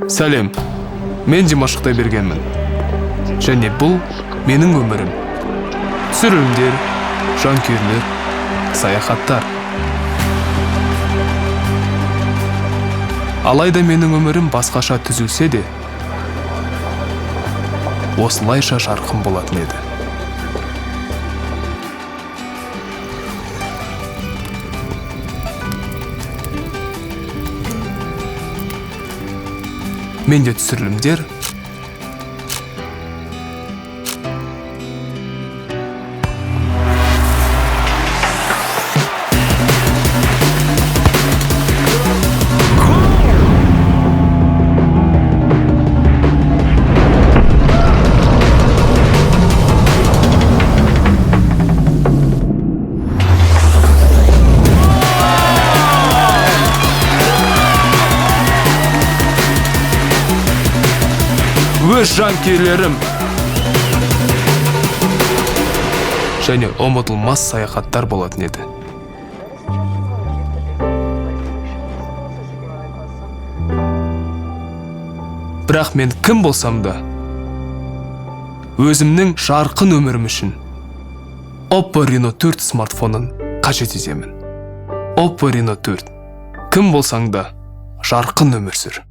Сәлем, мен Димаш Құдайбергенмін. Және бұл менің өмірім. Түсірілімдер, жанкүйерлер, саяхаттар. Алайда менің өмірім басқаша түзілсе де, осылайша жарқын болатын еді. Менде түсірілімдер, өз жанкүйерлерім және ұмытылмас саяхаттар болатын еді. Бірақ мен кім болсам да, өзімнің жарқын өмірім үшін Oppo Reno 4 смартфонын қажет етемін. Oppo Reno 4. Кім болсаң да, жарқын өмір сүр.